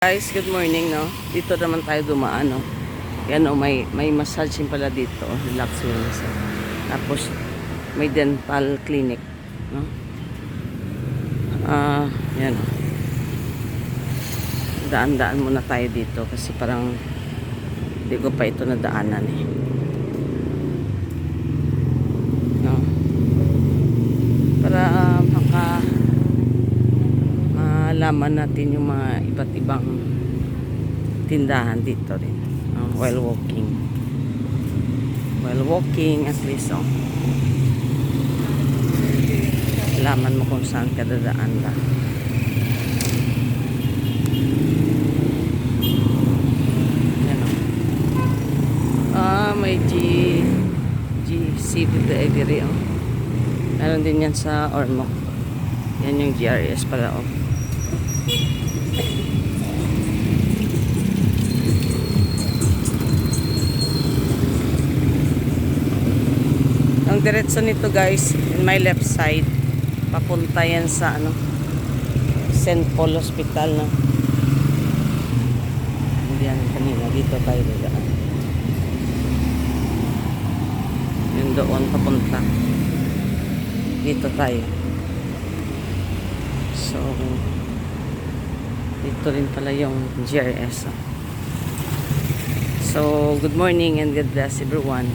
Guys, good morning, no? Dito naman tayo dumaan, no? Yan, no? May massaging pala dito. Relax wellness. Tapos, may dental clinic, no? Yan, no? Daan-daan muna tayo dito kasi parang hindi ko pa ito nadaanan, eh. No? Para malaman natin yung mga iba't ibang tindahan dito rin while walking at least alaman mo kung saan ka dadaan ba. Yan, may GC dito every meron din yan sa Ormoc. Yan yung GRS pala Ang diretso nito guys, in my left side, papunta yan sa St. Paul Hospital, no? Yan kanina, dito tayo dadaan. Yun doon papunta. Dito tayo. So, dito rin pala yung GRS. So, good morning and God bless everyone.